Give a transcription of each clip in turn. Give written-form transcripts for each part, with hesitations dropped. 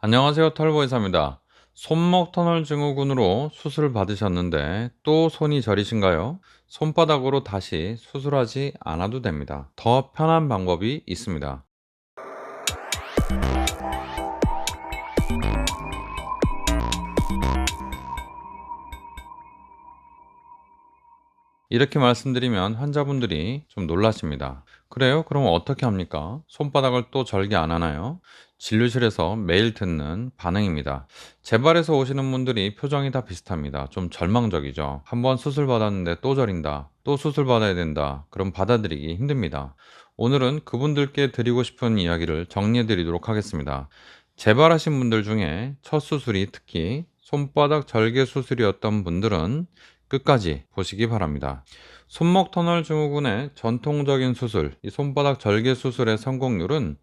안녕하세요. 털보이사입니다. 손목 터널 증후군으로 수술을 받으셨는데 또 손이 저리신가요? 손바닥으로 다시 수술하지 않아도 됩니다. 더 편한 방법이 있습니다. 이렇게 말씀드리면 환자분들이 좀 놀라십니다. 그래요? 그럼 어떻게 합니까? 손바닥을 또 절개 안 하나요? 진료실에서 매일 듣는 반응입니다. 재발에서 오시는 분들이 표정이 다 비슷합니다. 좀 절망적이죠. 한번 수술 받았는데 또 저린다. 또 수술 받아야 된다. 그럼 받아들이기 힘듭니다. 오늘은 그분들께 드리고 싶은 이야기를 정리해 드리도록 하겠습니다. 재발하신 분들 중에 첫 수술이 특히 손바닥 절개 수술이었던 분들은 끝까지 보시기 바랍니다. 손목 터널 증후군의 전통적인 수술, 이 손바닥 절개 수술의 성공률은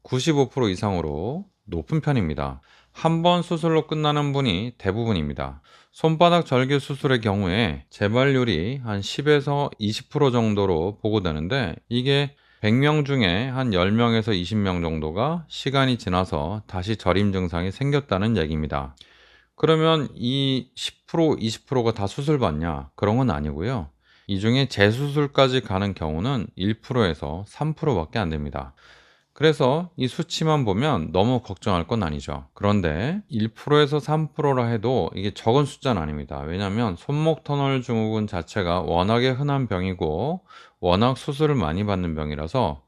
95% 이상으로 높은 편입니다. 한 번 수술로 끝나는 분이 대부분입니다. 손바닥 절개 수술의 경우에 재발률이 한 10에서 20% 정도로 보고되는데, 이게 100명 중에 한 10명에서 20명 정도가 시간이 지나서 다시 저림 증상이 생겼다는 얘기입니다. 그러면 이 10% 20%가 다 수술 받냐? 그런 건 아니고요. 이 중에 재수술까지 가는 경우는 1%에서 3% 밖에 안 됩니다. 그래서 이 수치만 보면 너무 걱정할 건 아니죠. 그런데 1%에서 3%라 해도 이게 적은 숫자는 아닙니다. 왜냐하면 손목 터널 증후군 자체가 워낙에 흔한 병이고 워낙 수술을 많이 받는 병이라서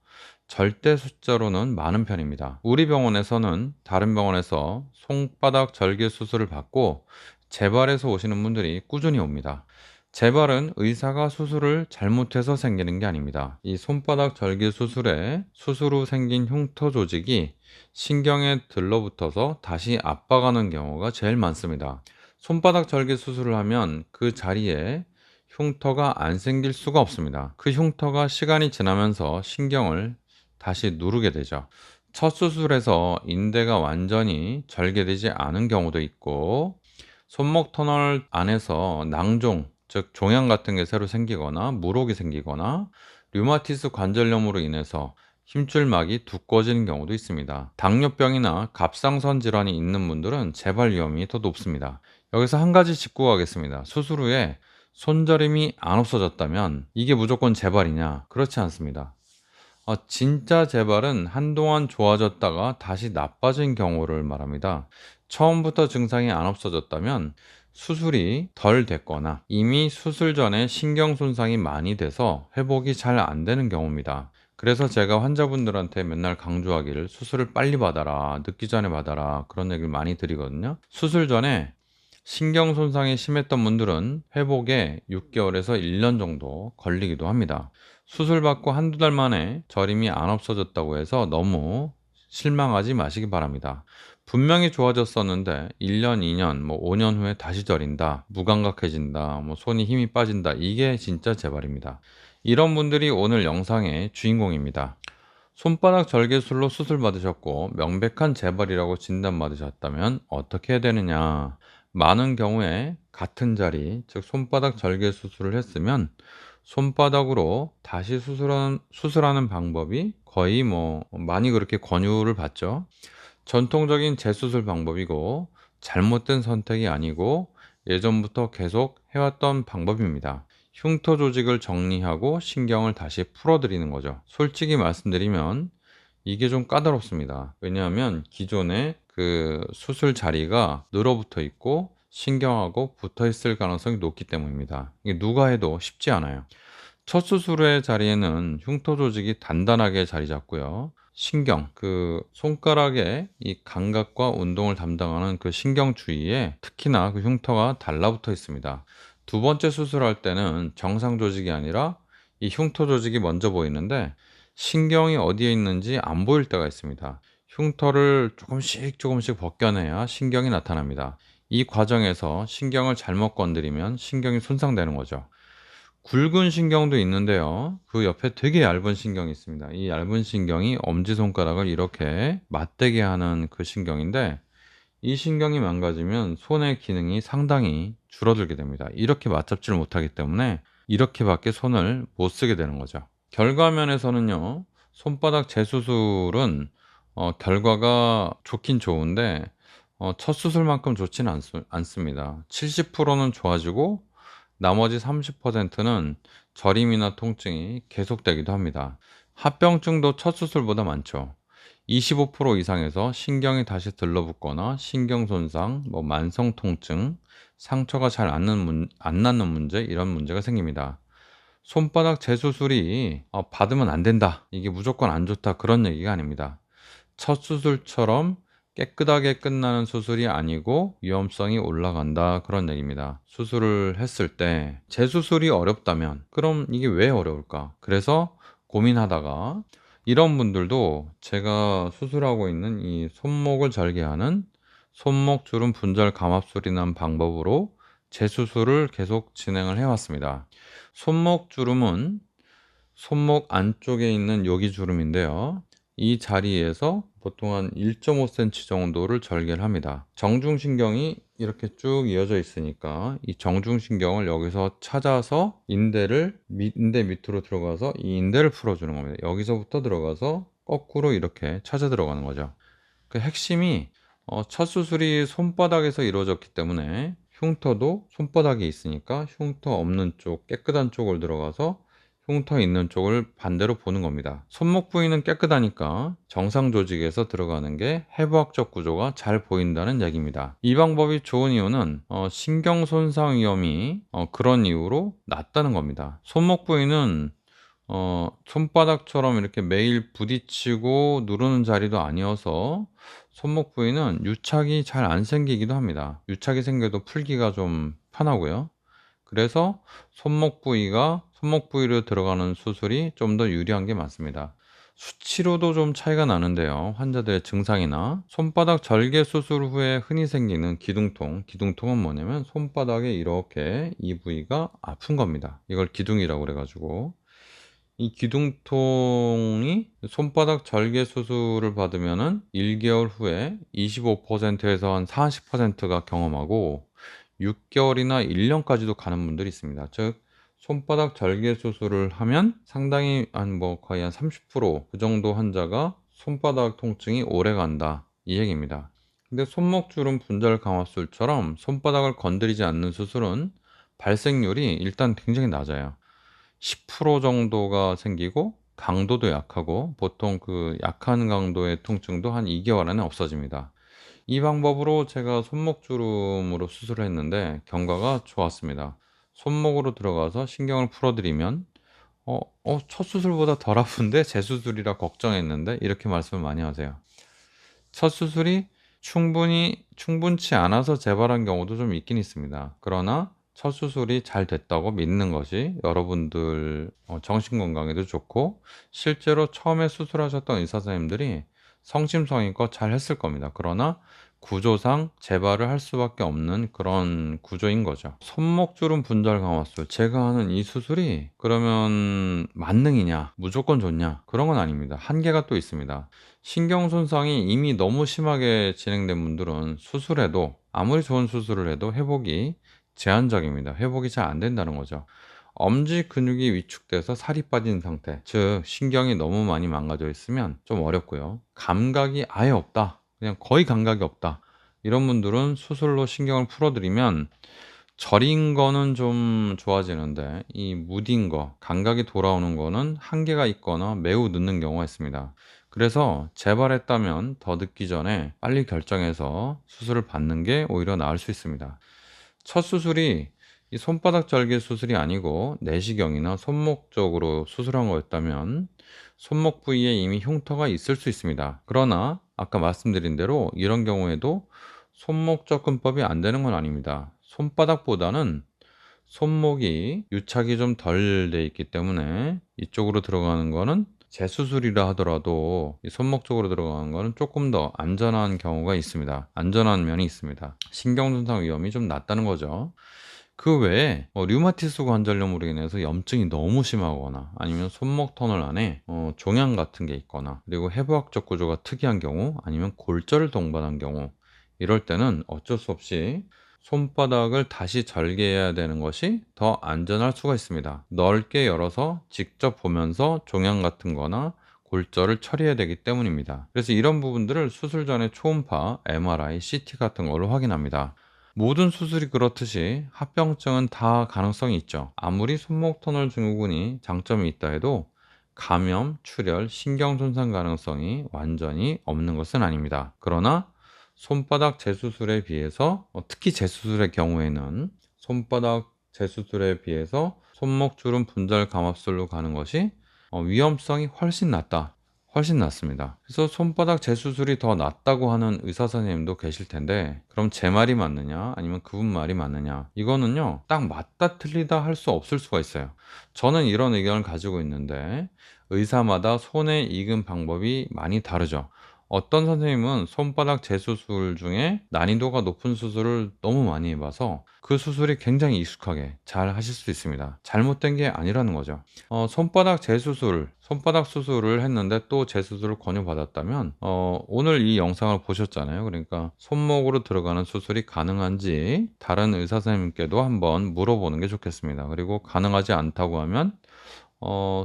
절대 숫자로는 많은 편입니다. 우리 병원에서는 다른 병원에서 손바닥 절개 수술을 받고 재발해서 오시는 분들이 꾸준히 옵니다. 재발은 의사가 수술을 잘못해서 생기는 게 아닙니다. 이 손바닥 절개 수술에 수술 후 생긴 흉터 조직이 신경에 들러붙어서 다시 압박하는 경우가 제일 많습니다. 손바닥 절개 수술을 하면 그 자리에 흉터가 안 생길 수가 없습니다. 그 흉터가 시간이 지나면서 신경을 다시 누르게 되죠. 첫 수술에서 인대가 완전히 절개되지 않은 경우도 있고, 손목 터널 안에서 낭종, 즉 종양 같은 게 새로 생기거나 물혹이 생기거나 류마티스 관절염으로 인해서 힘줄막이 두꺼워지는 경우도 있습니다. 당뇨병이나 갑상선 질환이 있는 분들은 재발 위험이 더 높습니다. 여기서 한 가지 짚고 가겠습니다. 수술 후에 손저림이 안 없어졌다면 이게 무조건 재발이냐? 그렇지 않습니다. 진짜 재발은 한동안 좋아졌다가 다시 나빠진 경우를 말합니다. 처음부터 증상이 안 없어졌다면 수술이 덜 됐거나 이미 수술 전에 신경 손상이 많이 돼서 회복이 잘 안 되는 경우입니다. 그래서 제가 환자분들한테 맨날 강조하기를 수술을 빨리 받아라, 늦기 전에 받아라, 그런 얘기를 많이 드리거든요. 수술 전에 신경 손상이 심했던 분들은 회복에 6개월에서 1년 정도 걸리기도 합니다. 수술 받고 한두 달 만에 저림이 안 없어졌다고 해서 너무 실망하지 마시기 바랍니다. 분명히 좋아졌었는데 1년, 2년, 5년 후에 다시 저린다, 무감각해진다, 손이 힘이 빠진다, 이게 진짜 재발입니다. 이런 분들이 오늘 영상의 주인공입니다. 손바닥 절개술로 수술 받으셨고 명백한 재발이라고 진단받으셨다면 어떻게 해야 되느냐? 많은 경우에 같은 자리, 즉 손바닥 절개 수술을 했으면 손바닥으로 다시 수술하는 방법이 거의 많이 그렇게 권유를 받죠. 전통적인 재수술 방법이고 잘못된 선택이 아니고 예전부터 계속 해왔던 방법입니다. 흉터 조직을 정리하고 신경을 다시 풀어드리는 거죠. 솔직히 말씀드리면 이게 좀 까다롭습니다. 왜냐하면 기존에 그 수술 자리가 늘어붙어 있고 신경하고 붙어 있을 가능성이 높기 때문입니다. 이게 누가 해도 쉽지 않아요. 첫 수술의 자리에는 흉터 조직이 단단하게 자리 잡고요. 신경, 그 손가락의 이 감각과 운동을 담당하는 그 신경 주위에 특히나 그 흉터가 달라붙어 있습니다. 두 번째 수술할 때는 정상 조직이 아니라 이 흉터 조직이 먼저 보이는데 신경이 어디에 있는지 안 보일 때가 있습니다. 흉터를 조금씩 벗겨내야 신경이 나타납니다. 이 과정에서 신경을 잘못 건드리면 신경이 손상되는 거죠. 굵은 신경도 있는데요. 그 옆에 되게 얇은 신경이 있습니다. 이 얇은 신경이 엄지손가락을 이렇게 맞대게 하는 그 신경인데, 이 신경이 망가지면 손의 기능이 상당히 줄어들게 됩니다. 이렇게 맞잡지를 못하기 때문에 이렇게밖에 손을 못 쓰게 되는 거죠. 결과면에서는요, 손바닥 재수술은 결과가 좋긴 좋은데 첫 수술만큼 좋지는 않습니다. 70%는 좋아지고 나머지 30%는 저림이나 통증이 계속되기도 합니다. 합병증도 첫 수술보다 많죠. 25% 이상에서 신경이 다시 들러붙거나 신경 손상, 만성 통증, 상처가 잘 안 낫는 문제, 이런 문제가 생깁니다. 손바닥 재수술이 받으면 안 된다, 이게 무조건 안 좋다, 그런 얘기가 아닙니다. 첫 수술처럼 깨끗하게 끝나는 수술이 아니고 위험성이 올라간다, 그런 얘기입니다. 수술을 했을 때 재수술이 어렵다면 그럼 이게 왜 어려울까? 그래서 고민하다가 이런 분들도 제가 수술하고 있는 이 손목을 절개하는 손목 주름 분절 감압술이라는 방법으로 재수술을 계속 진행을 해왔습니다. 손목 주름은 손목 안쪽에 있는 여기 주름인데요. 이 자리에서 보통 한 1.5cm 정도를 절개를 합니다. 정중신경이 이렇게 쭉 이어져 있으니까 이 정중신경을 여기서 찾아서 인대 밑으로 들어가서 이 인대를 풀어주는 겁니다. 여기서부터 들어가서 거꾸로 이렇게 찾아 들어가는 거죠. 그 핵심이 첫 수술이 손바닥에서 이루어졌기 때문에 흉터도 손바닥에 있으니까 흉터 없는 쪽, 깨끗한 쪽을 들어가서 흉터 있는 쪽을 반대로 보는 겁니다. 손목 부위는 깨끗하니까 정상 조직에서 들어가는 게 해부학적 구조가 잘 보인다는 얘기입니다. 이 방법이 좋은 이유는 신경 손상 위험이 그런 이유로 낮다는 겁니다. 손목 부위는 손바닥처럼 이렇게 매일 부딪히고 누르는 자리도 아니어서 손목 부위는 유착이 잘 안 생기기도 합니다. 유착이 생겨도 풀기가 좀 편하고요. 그래서 손목 부위로 들어가는 수술이 좀 더 유리한 게 맞습니다. 수치로도 좀 차이가 나는데요. 환자들의 증상이나 손바닥 절개 수술 후에 흔히 생기는 기둥통은 뭐냐면 손바닥에 이렇게 이 부위가 아픈 겁니다. 이걸 기둥이라고 그래가지고 이 기둥통이 손바닥 절개 수술을 받으면은 1개월 후에 25%에서 한 40%가 경험하고 6개월이나 1년까지도 가는 분들이 있습니다. 즉 손바닥 절개 수술을 하면 상당히 거의 한 30%그 정도 환자가 손바닥 통증이 오래 간다, 이 얘기입니다. 근데 손목주름 분절 감압술처럼 손바닥을 건드리지 않는 수술은 발생률이 일단 굉장히 낮아요. 10% 정도가 생기고 강도도 약하고 보통 그 약한 강도의 통증도 한 2개월 안에 없어집니다. 이 방법으로 제가 손목주름으로 수술을 했는데 경과가 좋았습니다. 손목으로 들어가서 신경을 풀어드리면 첫 수술보다 덜 아픈데 재수술이라 걱정했는데, 이렇게 말씀을 많이 하세요. 첫 수술이 충분치 않아서 재발한 경우도 좀 있긴 있습니다. 그러나 첫 수술이 잘 됐다고 믿는 것이 여러분들 정신건강에도 좋고, 실제로 처음에 수술하셨던 의사선생님들이 성심성의껏 잘 했을 겁니다. 그러나 구조상 재발을 할 수밖에 없는 그런 구조인 거죠. 손목주름 분절 감압술, 제가 하는 이 수술이 그러면 만능이냐, 무조건 좋냐, 그런 건 아닙니다. 한계가 또 있습니다. 신경 손상이 이미 너무 심하게 진행된 분들은 수술해도, 아무리 좋은 수술을 해도 회복이 제한적입니다. 회복이 잘 안 된다는 거죠. 엄지 근육이 위축돼서 살이 빠진 상태, 즉 신경이 너무 많이 망가져 있으면 좀 어렵고요. 감각이 아예 없다, 그냥 거의 감각이 없다, 이런 분들은 수술로 신경을 풀어드리면 저린 거는 좀 좋아지는데 이 무딘 거, 감각이 돌아오는 거는 한계가 있거나 매우 늦는 경우가 있습니다. 그래서 재발했다면 더 늦기 전에 빨리 결정해서 수술을 받는 게 오히려 나을 수 있습니다. 첫 수술이 이 손바닥 절개 수술이 아니고 내시경이나 손목 쪽으로 수술한 거였다면 손목 부위에 이미 흉터가 있을 수 있습니다. 그러나 아까 말씀드린 대로 이런 경우에도 손목 접근법이 안 되는 건 아닙니다. 손바닥보다는 손목이 유착이 좀 덜 돼 있기 때문에 이쪽으로 들어가는 거는 재수술이라 하더라도 이 손목 쪽으로 들어가는 거는 조금 더 안전한 경우가 있습니다. 안전한 면이 있습니다. 신경손상 위험이 좀 낮다는 거죠. 그 외에 류마티스 관절염으로 인해서 염증이 너무 심하거나 아니면 손목 터널 안에 종양 같은 게 있거나, 그리고 해부학적 구조가 특이한 경우, 아니면 골절을 동반한 경우, 이럴 때는 어쩔 수 없이 손바닥을 다시 절개해야 되는 것이 더 안전할 수가 있습니다. 넓게 열어서 직접 보면서 종양 같은 거나 골절을 처리해야 되기 때문입니다. 그래서 이런 부분들을 수술 전에 초음파, MRI, CT 같은 걸로 확인합니다. 모든 수술이 그렇듯이 합병증은 다 가능성이 있죠. 아무리 손목 터널 증후군이 장점이 있다 해도 감염, 출혈, 신경 손상 가능성이 완전히 없는 것은 아닙니다. 그러나 손바닥 재수술에 비해서 특히 재수술의 경우에는 손바닥 재수술에 비해서 손목 주름 분절 감압술로 가는 것이 위험성이 훨씬 낫습니다. 그래서 손바닥 재수술이 더 낫다고 하는 의사 선생님도 계실 텐데, 그럼 제 말이 맞느냐 아니면 그분 말이 맞느냐, 이거는요 딱 맞다 틀리다 할 수 없을 수가 있어요. 저는 이런 의견을 가지고 있는데, 의사마다 손에 익은 방법이 많이 다르죠. 어떤 선생님은 손바닥 재수술 중에 난이도가 높은 수술을 너무 많이 해봐서 그 수술이 굉장히 익숙하게 잘 하실 수 있습니다. 잘못된 게 아니라는 거죠. 손바닥 수술을 했는데 또 재수술을 권유받았다면, 오늘 이 영상을 보셨잖아요. 그러니까 손목으로 들어가는 수술이 가능한지 다른 의사 선생님께도 한번 물어보는 게 좋겠습니다. 그리고 가능하지 않다고 하면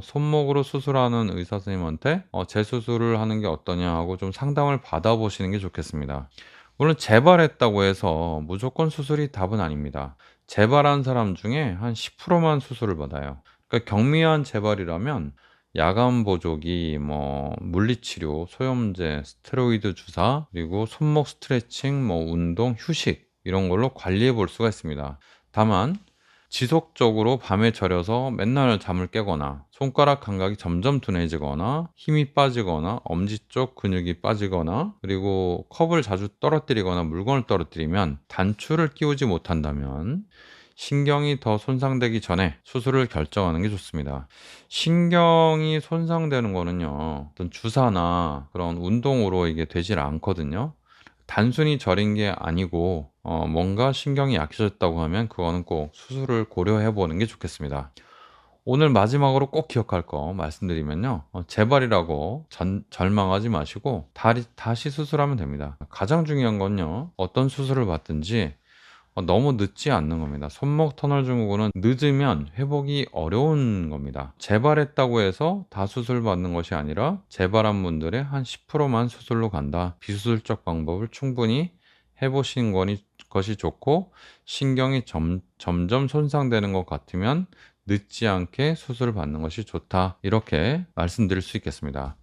손목으로 수술하는 의사 선생님한테 재수술을 하는 게 어떠냐 하고 좀 상담을 받아보시는 게 좋겠습니다. 물론 재발했다고 해서 무조건 수술이 답은 아닙니다. 재발한 사람 중에 한 10%만 수술을 받아요. 그러니까 경미한 재발이라면 야간 보조기, 물리치료, 소염제, 스테로이드 주사, 그리고 손목 스트레칭, 운동, 휴식 이런 걸로 관리해 볼 수가 있습니다. 다만 지속적으로 밤에 절여서 맨날 잠을 깨거나 손가락 감각이 점점 둔해지거나 힘이 빠지거나 엄지 쪽 근육이 빠지거나 그리고 컵을 자주 떨어뜨리거나 물건을 떨어뜨리면 단추를 끼우지 못한다면 신경이 더 손상되기 전에 수술을 결정하는 게 좋습니다. 신경이 손상되는 거는요, 어떤 주사나 그런 운동으로 이게 되질 않거든요. 단순히 저린 게 아니고 뭔가 신경이 약해졌다고 하면 그거는 꼭 수술을 고려해 보는 게 좋겠습니다. 오늘 마지막으로 꼭 기억할 거 말씀드리면요, 재발이라고 절망하지 마시고 다시 수술하면 됩니다. 가장 중요한 건요, 어떤 수술을 받든지 너무 늦지 않는 겁니다. 손목 터널 증후군은 늦으면 회복이 어려운 겁니다. 재발했다고 해서 다 수술 받는 것이 아니라 재발한 분들의 한 10%만 수술로 간다. 비수술적 방법을 충분히 해보신 것이 좋고, 신경이 점점 손상되는 것 같으면 늦지 않게 수술을 받는 것이 좋다. 이렇게 말씀드릴 수 있겠습니다.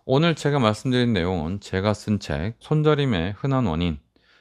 오늘 제가 말씀드린 내용은 제가 쓴 책 손저림의 흔한 원인,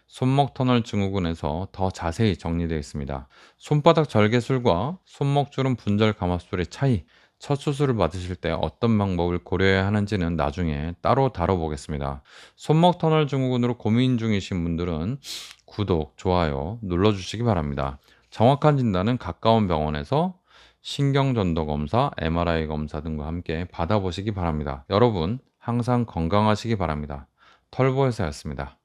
손목 터널 증후군에서 더 자세히 정리되어 있습니다. 손바닥 절개술과 손목주름 분절 감압술의 차이, 첫 수술을 받으실 때 어떤 방법을 고려해야 하는지는 나중에 따로 다뤄보겠습니다. 손목 터널 증후군으로 고민 중이신 분들은 구독, 좋아요 눌러주시기 바랍니다. 정확한 진단은 가까운 병원에서 신경전도 검사, MRI 검사 등과 함께 받아보시기 바랍니다. 여러분 항상 건강하시기 바랍니다. 털보회사였습니다.